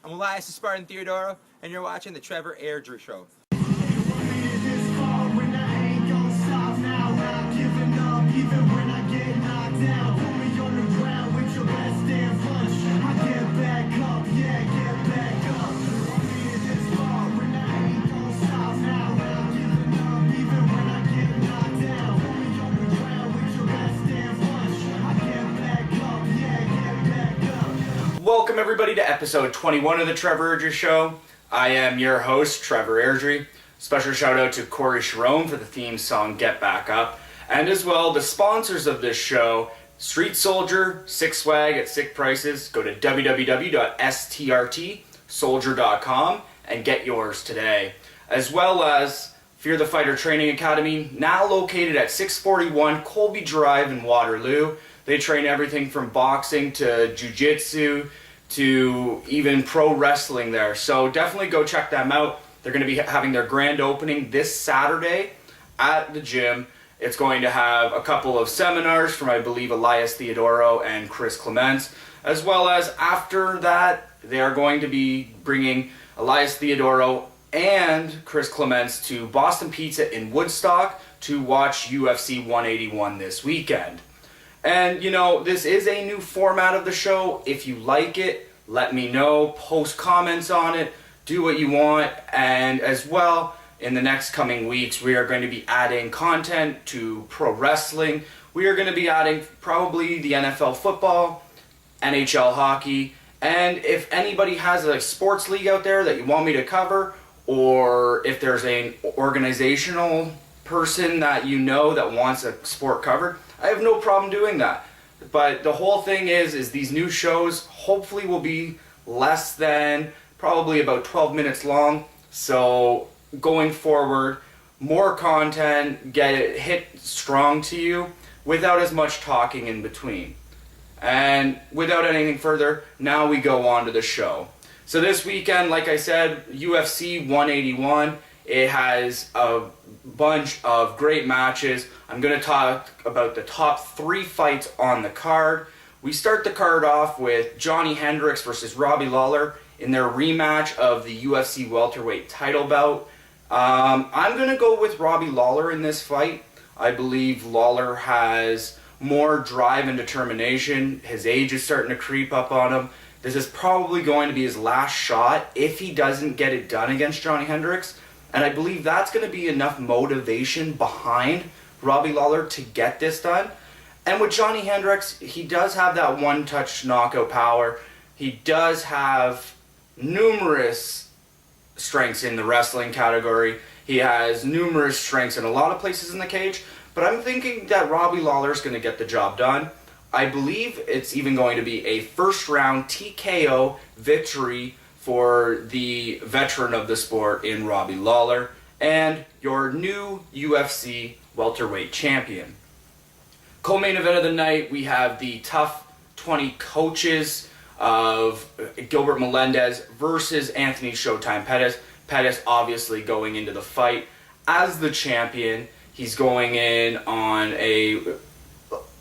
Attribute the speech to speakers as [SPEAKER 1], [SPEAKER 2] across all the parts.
[SPEAKER 1] I'm Elias Spartan Theodoro, and you're watching the Trevor Airdrie Show.
[SPEAKER 2] Welcome everybody to episode 21 of the Trevor Airdrie Show. I am your host, Trevor Airdrie. Special shout out to Corey Sharon for the theme song Get Back Up. And as well, the sponsors of this show, Street Soldier, Sick Swag at sick prices. Go to www.strtsoldier.com and get yours today. As well as Fear the Fighter Training Academy, now located at 641 Colby Drive in Waterloo. They train everything from boxing to jiu-jitsu to even pro wrestling there. So definitely go check them out. They're going to be having their grand opening this Saturday at the gym. It's going to have a couple of seminars from, I believe, Elias Theodoro and Chris Clements. As well as after that, they are going to be bringing Elias Theodoro and Chris Clements to Boston Pizza in Woodstock to watch UFC 181 this weekend. And, you know, this is a new format of the show. If you like it, let me know. Post comments on it. Do what you want. And as well, in the next coming weeks, we are going to be adding content to pro wrestling. We are going to be adding probably the NFL football, NHL hockey. And if anybody has a sports league out there that you want me to cover, or if there's an organizational person that you know that wants a sport covered, I have no problem doing that. But the whole thing is these new shows hopefully will be less than probably about 12 minutes long. So going forward, more content, get it hit strong to you without as much talking in between. And without anything further, now we go on to the show. So this weekend, like I said, UFC 181. It has a bunch of great matches. I'm going to talk about the top 3 fights on the card. We start the card off with Johnny Hendricks versus Robbie Lawler in their rematch of the UFC welterweight title bout. I'm going to go with Robbie Lawler in this fight. I believe Lawler has more drive and determination. His age is starting to creep up on him. This is probably going to be his last shot if he doesn't get it done against Johnny Hendricks. And I believe that's going to be enough motivation behind Robbie Lawler to get this done. And with Johnny Hendricks, he does have that one-touch knockout power. He does have numerous strengths in the wrestling category. He has numerous strengths in a lot of places in the cage. But I'm thinking that Robbie Lawler is going to get the job done. I believe it's even going to be a first-round TKO victory for the veteran of the sport in Robbie Lawler and your new UFC welterweight champion. Co-main event of the night, we have the tough 20 coaches of Gilbert Melendez versus Anthony Showtime Pettis. Pettis obviously going into the fight as the champion. He's going in on a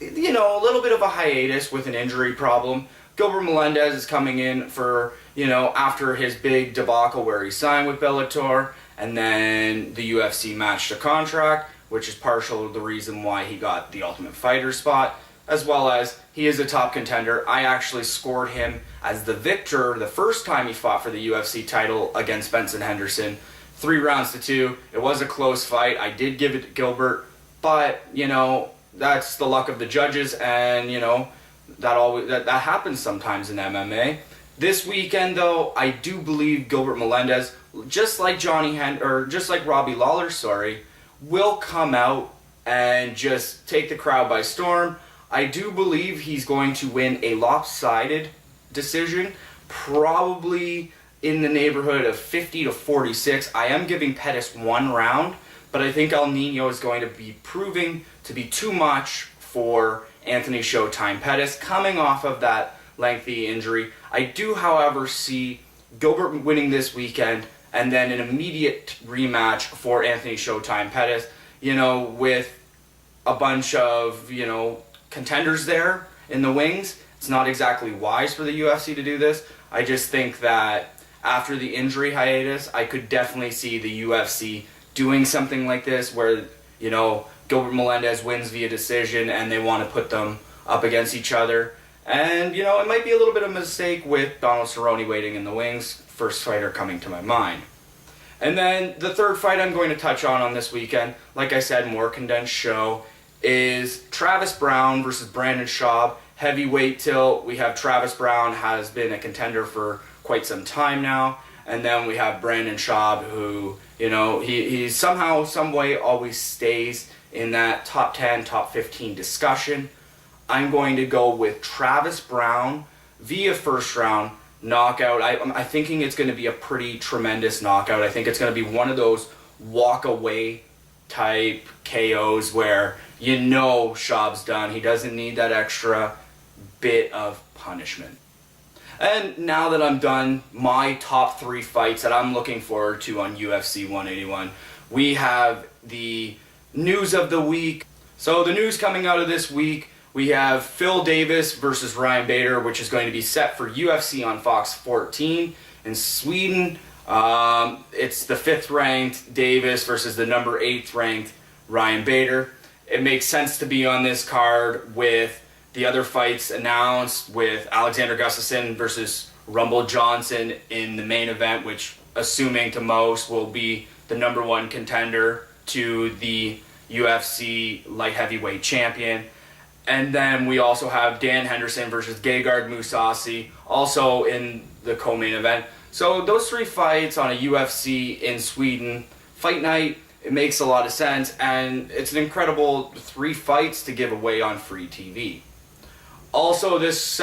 [SPEAKER 2] little bit of a hiatus with an injury problem. Gilbert Melendez is coming in for, after his big debacle where he signed with Bellator and then the UFC matched a contract, which is partial to the reason why he got the Ultimate Fighter spot, as well as he is a top contender. I actually scored him as the victor the first time he fought for the UFC title against Benson Henderson, 3 rounds to 2. It was a close fight. I did give it to Gilbert, but, that's the luck of the judges, and, that happens sometimes in MMA. This weekend, though, I do believe Gilbert Melendez, just like Robbie Lawler, will come out and just take the crowd by storm. I do believe he's going to win a lopsided decision, probably in the neighborhood of 50-46. I am giving Pettis 1 round, but I think El Nino is going to be proving to be too much for Anthony Showtime Pettis coming off of that lengthy injury. I do, however, see Gilbert winning this weekend and then an immediate rematch for Anthony Showtime Pettis, with a bunch of, contenders there in the wings. It's not exactly wise for the UFC to do this. I just think that after the injury hiatus, I could definitely see the UFC doing something like this where, you know, Gilbert Melendez wins via decision and they want to put them up against each other. And, you know, it might be a little bit of a mistake with Donald Cerrone waiting in the wings, first fighter coming to my mind. And then the third fight I'm going to touch on this weekend, like I said, more condensed show, is Travis Browne versus Brandon Schaub. Heavyweight tilt. We have Travis Browne has been a contender for quite some time now. And then we have Brandon Schaub who, you know, he somehow, some way always stays in that top 10, top 15 discussion. I'm going to go with Travis Browne via first round knockout. I'm thinking it's going to be a pretty tremendous knockout. I think it's going to be one of those walk away type KOs where you know Schaub's done. He doesn't need that extra bit of punishment. And now that I'm done, my top 3 fights that I'm looking forward to on UFC 181, we have the news of the week. So the news coming out of this week, we have Phil Davis versus Ryan Bader, which is going to be set for UFC on Fox 14 in Sweden. It's the 5th ranked Davis versus the number 8th ranked Ryan Bader. It makes sense to be on this card with the other fights announced, with Alexander Gustafsson versus Rumble Johnson in the main event, which, assuming to most, will be the number 1 contender to the UFC light heavyweight champion. And then we also have Dan Henderson versus Gegard Mousasi, also in the co-main event. So those 3 fights on a UFC in Sweden fight night, it makes a lot of sense, and it's an incredible 3 fights to give away on free TV. Also this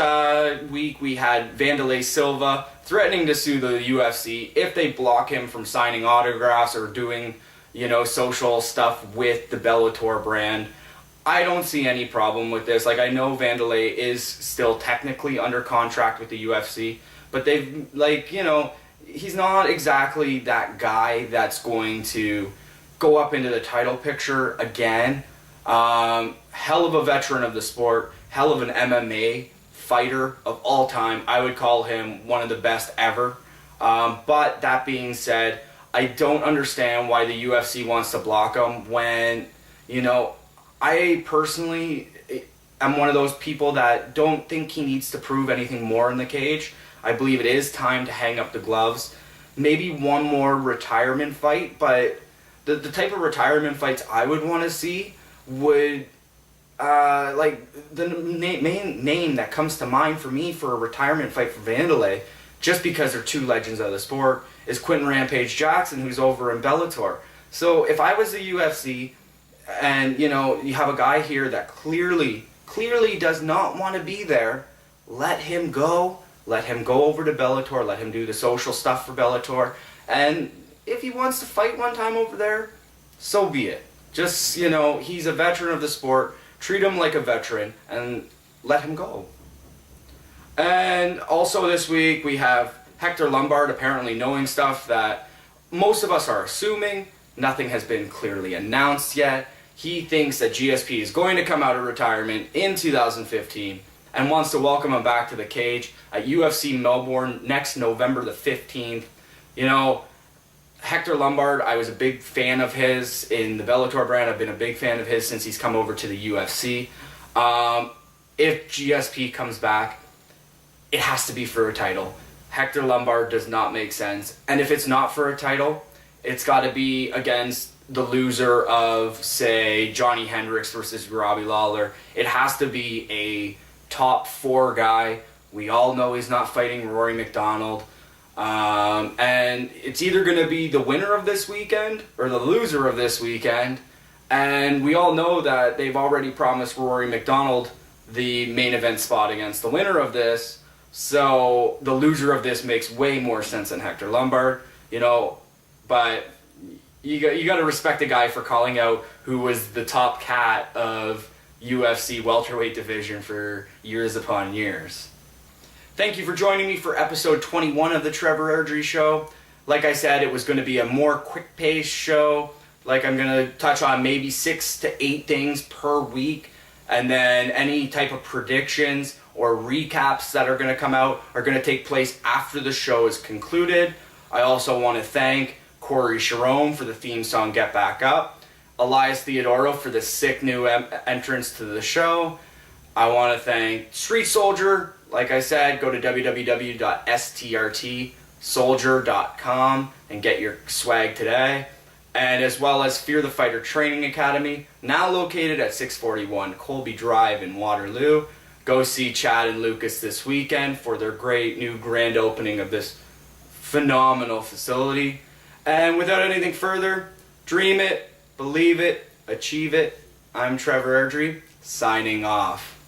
[SPEAKER 2] week we had Wanderlei Silva threatening to sue the UFC if they block him from signing autographs or doing, you know, social stuff with the Bellator brand. I don't see any problem with this. Like, I know Wanderlei is still technically under contract with the UFC, but they've, like, you know, he's not exactly that guy that's going to go up into the title picture again. Hell of a veteran of the sport, hell of an MMA fighter of all time. I would call him one of the best ever. But that being said, I don't understand why the UFC wants to block him when, you know, I personally am one of those people that don't think he needs to prove anything more in the cage. I believe it is time to hang up the gloves. Maybe one more retirement fight, but the type of retirement fights I would want to see would, like, the main name that comes to mind for me for a retirement fight for Wanderlei, just because they're 2 legends of the sport, is Quentin Rampage Jackson, who's over in Bellator. So if I was the UFC, and, you know, you have a guy here that clearly does not want to be there, let him go. Let him go over to Bellator. Let him do the social stuff for Bellator. And if he wants to fight one time over there, so be it. Just, you know, he's a veteran of the sport. Treat him like a veteran and let him go. And also this week we have Hector Lombard apparently knowing stuff that most of us are assuming. Nothing has been clearly announced yet. He thinks that GSP is going to come out of retirement in 2015 and wants to welcome him back to the cage at UFC Melbourne next November the 15th. You know, Hector Lombard, I was a big fan of his in the Bellator brand. I've been a big fan of his since he's come over to the UFC. If GSP comes back, it has to be for a title. Hector Lombard does not make sense. And if it's not for a title, it's got to be against the loser of, say, Johnny Hendricks versus Robbie Lawler. It has to be a top 4 guy. We all know he's not fighting Rory McDonald. And it's either going to be the winner of this weekend or the loser of this weekend. And we all know that they've already promised Rory McDonald the main event spot against the winner of this. So the loser of this makes way more sense than Hector Lombard, you know. But you got to respect a guy for calling out who was the top cat of UFC welterweight division for years upon years. Thank you for joining me for episode 21 of the Trevor Airdrie Show. Like I said, it was going to be a more quick-paced show. Like, I'm going to touch on maybe 6 to 8 things per week. And then any type of predictions or recaps that are going to come out are going to take place after the show is concluded. I also want to thank Corey Sharon for the theme song Get Back Up, Elias Theodoro for the sick new entrance to the show. I want to thank Street Soldier. Like I said, go to www.strtsoldier.com and get your swag today. And as well as Fear the Fighter Training Academy, now located at 641 Colby Drive in Waterloo. Go see Chad and Lucas this weekend for their great new grand opening of this phenomenal facility. And without anything further, dream it, believe it, achieve it. I'm Trevor Airdrie, signing off.